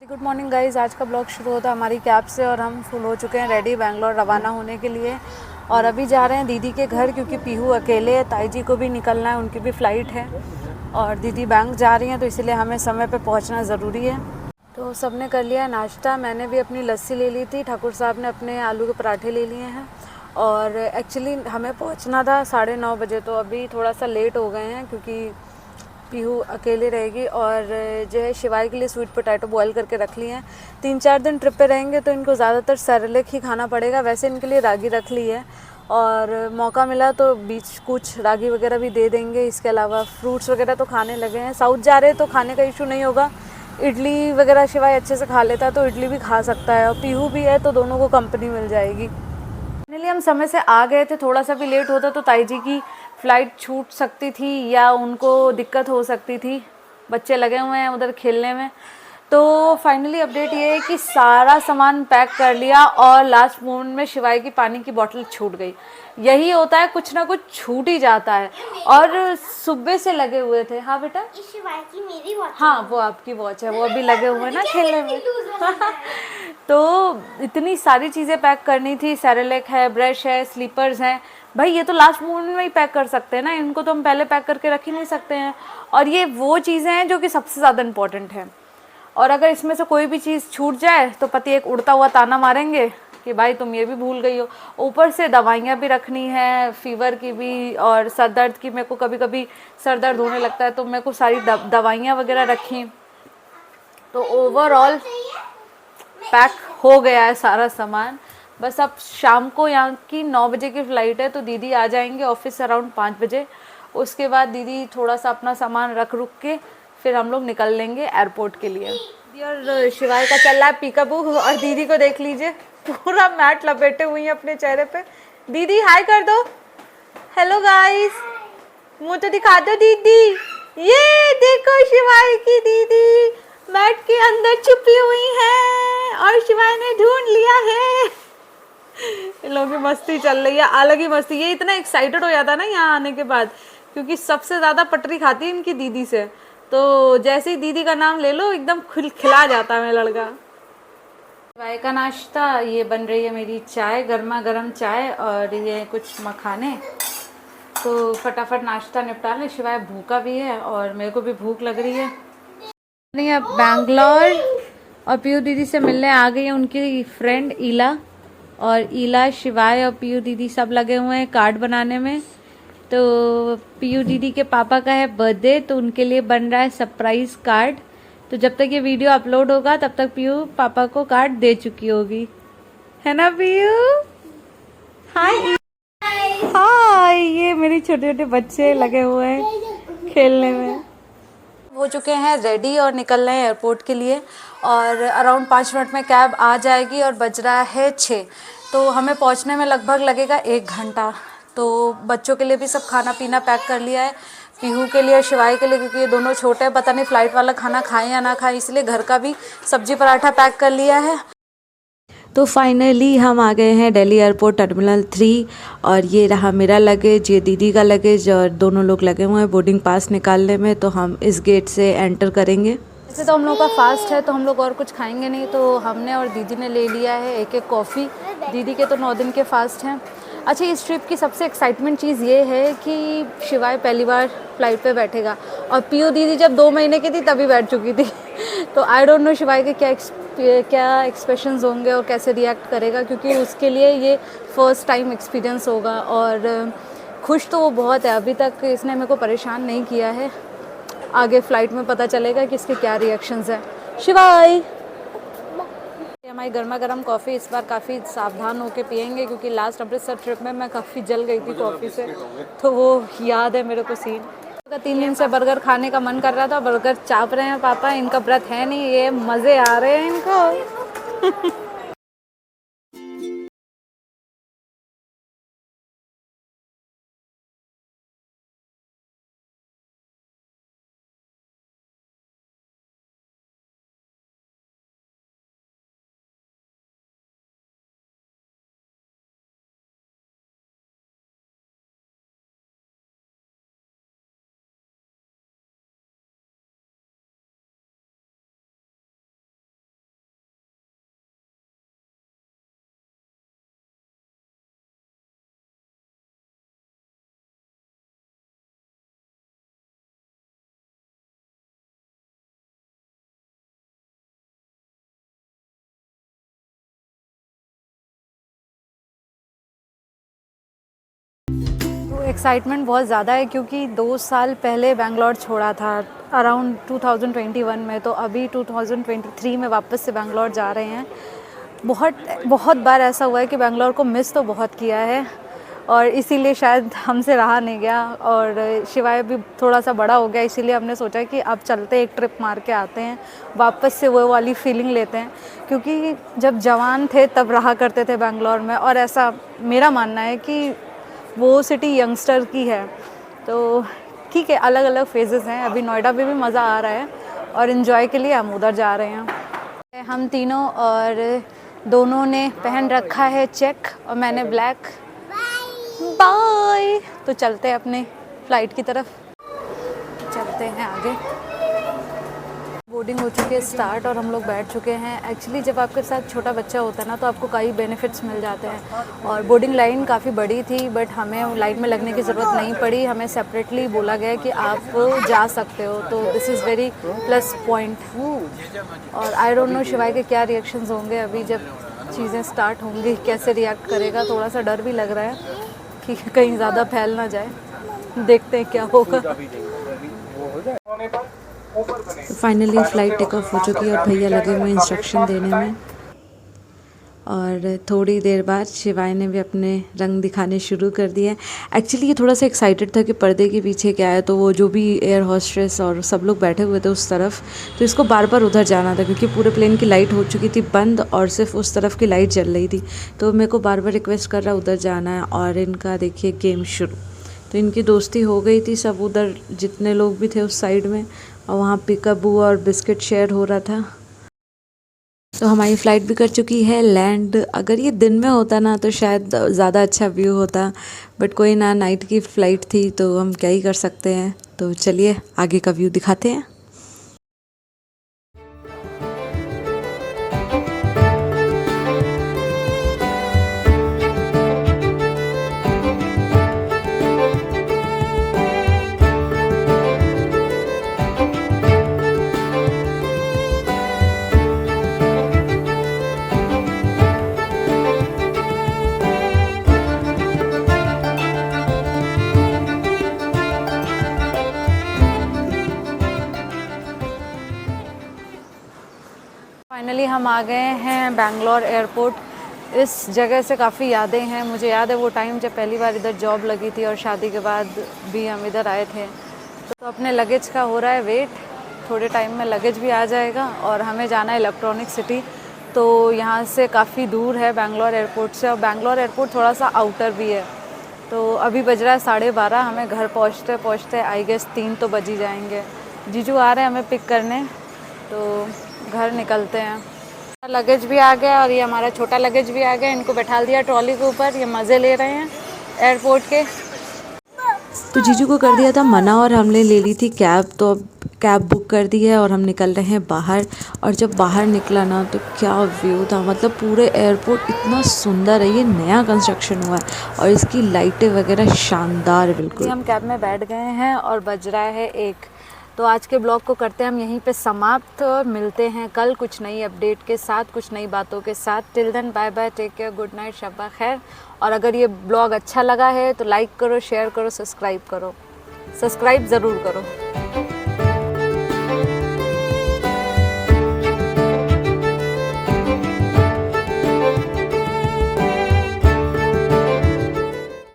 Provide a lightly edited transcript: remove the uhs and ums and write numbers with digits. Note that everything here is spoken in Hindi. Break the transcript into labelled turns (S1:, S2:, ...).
S1: Good morning guys. आज का ब्लॉग शुरू होता है हमारी कैब से और हम फुल हो चुके हैं रेडी बेंगलोर रवाना होने के लिए। और अभी जा रहे हैं दीदी के घर क्योंकि पीहू अकेले है, ताई जी को भी निकलना है, उनकी भी फ़्लाइट है और दीदी बैंक जा रही हैं तो इसीलिए हमें समय पे पहुंचना ज़रूरी है। तो सबने कर लिया है नाश्ता। मैंने भी अपनी लस्सी ले ली थी, ठाकुर साहब ने अपने आलू के पराठे ले लिए हैं। और एक्चुअली हमें पहुंचना था 9:30 बजे, तो अभी थोड़ा सा लेट हो गए हैं क्योंकि पीहू अकेले रहेगी। और जो है शिवाय के लिए स्वीट पोटैटो बॉईल करके रख ली हैं। 3-4 दिन ट्रिप पे रहेंगे तो इनको ज़्यादातर सेरेलेक ही खाना पड़ेगा, वैसे इनके लिए रागी रख ली है और मौका मिला तो बीच कुछ रागी वगैरह भी दे देंगे। इसके अलावा फ्रूट्स वगैरह तो खाने लगे हैं। साउथ जा रहे हैं तो खाने का इशू नहीं होगा। इडली वगैरह शिवाय अच्छे से खा लेता है तो इडली भी खा सकता है और पीहू भी है तो दोनों को कंपनी मिल जाएगी। फाइनली हम समय से आ गए थे। थोड़ा सा भी लेट होता तो ताई जी की फ़्लाइट छूट सकती थी या उनको दिक्कत हो सकती थी। बच्चे लगे हुए हैं उधर खेलने में। तो फाइनली अपडेट ये है कि सारा सामान पैक कर लिया और लास्ट मोमेंट में शिवाय की पानी की बोतल छूट गई। यही होता है, कुछ ना कुछ छूट ही जाता है। और सुबह से लगे हुए थे। हाँ बेटा,
S2: शिवाय की मेरी वॉच।
S1: हाँ वो आपकी वॉच है, वो अभी लगे हुए हैं ना खेलने में। तो इतनी सारी चीज़ें पैक करनी थी। सेरेलेक है, ब्रश है, स्लीपर्स हैं। भाई ये तो लास्ट मोमेंट में ही पैक कर सकते हैं ना, इनको तो हम पहले पैक करके रख ही नहीं सकते हैं। और ये वो चीज़ें हैं जो कि सबसे ज़्यादा इम्पोर्टेंट है। और अगर इसमें से कोई भी चीज़ छूट जाए तो पति एक उड़ता हुआ ताना मारेंगे कि भाई तुम ये भी भूल गई हो। ऊपर से दवाइयाँ भी रखनी है, फीवर की भी और सर दर्द की। मेरे को कभी कभी सर दर्द होने लगता है तो मेरे को सारी दवाइयाँ वगैरह रखी। तो ओवरऑल पैक हो गया है सारा सामान। बस अब शाम को यहाँ की 9 बजे की फ़्लाइट है तो दीदी आ जाएंगे ऑफिस अराउंड 5 बजे। उसके बाद दीदी थोड़ा सा अपना सामान रख रुक के फिर हम लोग निकल लेंगे एयरपोर्ट के लिए। और शिवाय का चल रहा है पीकाबू। और दीदी को देख लीजिए, पूरा मैट लपेटे हुई है अपने चेहरे पे। दीदी हाय कर दो। हेलो गाइस, मुँह तो दिखा दो दीदी। ये देखो शिवाय की दीदी मैट के अंदर छुपी हुई है और शिवाय ने ढूंढ लिया है। इन लोगों की मस्ती चल रही है, अलग ही मस्ती। ये इतना एक्साइटेड हो जाता है ना यहाँ आने के बाद, क्योंकि सबसे ज़्यादा पटरी खाती है इनकी दीदी से। तो जैसे ही दीदी का नाम ले लो एकदम खिला जाता है मेरा लड़का। शिवाय का नाश्ता, ये बन रही है मेरी चाय, गर्मा गर्म चाय और ये कुछ मखाने। तो फटाफट नाश्ता निपटा लें, शिवाय भूखा भी है और मेरे को भी भूख लग रही है। नहीं, अब बैंगलोर और पीयू दीदी से मिलने आ गई है उनकी फ्रेंड ईला। और ईला, शिवाय और पीयू दीदी सब लगे हुए हैं कार्ड बनाने में। तो पीयू दीदी के पापा का है बर्थडे तो उनके लिए बन रहा है सरप्राइज कार्ड। तो जब तक ये वीडियो अपलोड होगा तब तक पीयू पापा को कार्ड दे चुकी होगी, है ना पीयू? हाय हाय। ये मेरी छोटे छोटे बच्चे लगे हुए हैं खेलने में। हो चुके हैं रेडी और निकल रहे हैं एयरपोर्ट के लिए। और अराउंड 5 मिनट में कैब आ जाएगी और बज रहा है 6। तो हमें पहुंचने में लगभग लगेगा 1 घंटा। तो बच्चों के लिए भी सब खाना पीना पैक कर लिया है, पीहू के लिए और शिवाय के लिए, क्योंकि ये दोनों छोटे हैं, पता नहीं फ़्लाइट वाला खाना खाएं या ना खाएं, इसलिए घर का भी सब्जी पराठा पैक कर लिया है। तो फाइनली हम आ गए हैं दिल्ली एयरपोर्ट टर्मिनल 3। और ये रहा मेरा लगेज, ये दीदी का लगेज और दोनों लोग लगे हुए हैं बोर्डिंग पास निकालने में। तो हम इस गेट से एंटर करेंगे। वैसे तो हम लोग का फास्ट है तो हम लोग और कुछ खाएंगे नहीं, तो हमने और दीदी ने ले लिया है एक कॉफ़ी। दीदी के तो 9 दिन के फास्ट हैं। अच्छा, इस ट्रिप की सबसे एक्साइटमेंट चीज़ ये है कि शिवाय पहली बार फ्लाइट पे बैठेगा और पीयू दीदी जब 2 महीने की थी तभी बैठ चुकी थी। तो आई डोंट नो शिवाय के क्या एक्सप्रेशंस होंगे और कैसे रिएक्ट करेगा, क्योंकि उसके लिए ये फ़र्स्ट टाइम एक्सपीरियंस होगा। और खुश तो वो बहुत है, अभी तक इसने मेरे को परेशान नहीं किया है। आगे फ़्लाइट में पता चलेगा कि इसके क्या रिएक्शंस हैं। शिवाय, हमारी गर्मा गर्म कॉफ़ी इस बार काफ़ी सावधान होकर पियेंगे क्योंकि लास्ट अमृतसर ट्रिप में मैं काफ़ी जल गई थी कॉफ़ी से, तो वो याद है मेरे को सीन। 3 दिन से बर्गर खाने का मन कर रहा था, बर्गर चाप रहे हैं पापा। इनका व्रत है नहीं, ये मज़े आ रहे हैं इनको। एक्साइटमेंट बहुत ज़्यादा है क्योंकि 2 साल पहले बैंगलोर छोड़ा था अराउंड 2021 में, तो अभी 2023 में वापस से बैंगलोर जा रहे हैं। बहुत बार ऐसा हुआ है कि बैंगलोर को मिस तो बहुत किया है और इसीलिए शायद हमसे रहा नहीं गया, और शिवाय भी थोड़ा सा बड़ा हो गया, इसीलिए हमने सोचा कि अब चलते एक ट्रिप मार के आते हैं, वापस से वो वाली फीलिंग लेते हैं। क्योंकि जब जवान थे तब रहा करते थे बैंगलोर में, और ऐसा मेरा मानना है कि वो सिटी यंगस्टर की है। तो ठीक है, अलग अलग फेजेस हैं। अभी नोएडा में भी मज़ा आ रहा है और इन्जॉय के लिए हम उधर जा रहे हैं। हम तीनों और दोनों ने पहन रखा है चेक और मैंने ब्लैक। बाय। तो चलते हैं अपने फ़्लाइट की तरफ, चलते हैं आगे। बोर्डिंग हो चुकी है स्टार्ट और हम लोग बैठ चुके हैं। एक्चुअली जब आपके साथ छोटा बच्चा होता है ना तो आपको कई बेनिफिट्स मिल जाते हैं, और बोर्डिंग लाइन काफ़ी बड़ी थी बट हमें लाइन में लगने की ज़रूरत नहीं पड़ी। हमें सेपरेटली बोला गया कि आप जा सकते हो, तो this is very plus point. और आई डोंट नो शिवाय के क्या रिएक्शंस होंगे अभी जब चीज़ें स्टार्ट होंगी, कैसे रिएक्ट करेगा। थोड़ा सा डर भी लग रहा है कि कहीं ज़्यादा फैल ना जाए, देखते हैं क्या होगा।
S2: फाइनली फ़्लाइट टेक ऑफ हो चुकी है और भैया लगे हुए इंस्ट्रक्शन देने में, और थोड़ी देर बाद शिवाय ने भी अपने रंग दिखाने शुरू कर दिए। एक्चुअली ये थोड़ा सा एक्साइटेड था कि पर्दे के पीछे क्या है, तो वो जो भी एयर होस्टेस और सब लोग बैठे हुए थे उस तरफ, तो इसको बार बार उधर जाना था क्योंकि पूरे प्लेन की लाइट हो चुकी थी बंद और सिर्फ उस तरफ की लाइट जल रही थी। तो मेरे को बार बार रिक्वेस्ट कर रहा उधर जाना है, और इनका देखिए गेम शुरू। तो इनकी दोस्ती हो गई थी, सब उधर जितने लोग भी थे उस साइड में, और वहाँ पिकाबू और बिस्किट शेयर हो रहा था। तो हमारी फ़्लाइट भी कर चुकी है लैंड। अगर ये दिन में होता ना तो शायद ज़्यादा अच्छा व्यू होता, बट कोई ना, नाइट की फ़्लाइट थी तो हम क्या ही कर सकते हैं। तो चलिए आगे का व्यू दिखाते हैं।
S1: फाइनली हम आ गए हैं बैंगलोर एयरपोर्ट। इस जगह से काफ़ी यादें हैं। मुझे याद है वो टाइम जब पहली बार इधर जॉब लगी थी और शादी के बाद भी हम इधर आए थे। तो अपने लगेज का हो रहा है वेट, थोड़े टाइम में लगेज भी आ जाएगा और हमें जाना है इलेक्ट्रॉनिक सिटी। तो यहाँ से काफ़ी दूर है बैंगलोर एयरपोर्ट से, और बैंगलोर एयरपोर्ट थोड़ा सा आउटर भी है। तो अभी बज रहा है 12:30, हमें घर पहुँचते आई गेस 3 तो बज ही जाएंगे। जीजू आ रहे हैं हमें पिक करने, तो घर निकलते हैं। लगेज भी आ गया और ये हमारा छोटा लगेज भी आ गया। इनको बैठा दिया ट्रॉली के ऊपर, ये मज़े ले रहे हैं एयरपोर्ट के।
S2: तो जीजू को कर दिया था मना और हमने ले ली थी कैब, तो अब कैब बुक कर दी है और हम निकल रहे हैं बाहर। और जब बाहर निकला ना तो क्या व्यू था, मतलब पूरे एयरपोर्ट इतना सुंदर है। ये नया कंस्ट्रक्शन हुआ है और इसकी लाइटें वगैरह शानदार बिल्कुल।
S1: हम कैब में बैठ गए हैं और बज रहा है 1। तो आज के ब्लॉग को करते हैं हम यहीं पे समाप्त, और मिलते हैं कल कुछ नई अपडेट के साथ, कुछ नई बातों के साथ। Till then bye bye, take care, good night, शब्बा खैर। और अगर ये ब्लॉग अच्छा लगा है तो लाइक करो, शेयर करो, सब्सक्राइब करो, सब्सक्राइब ज़रूर करो।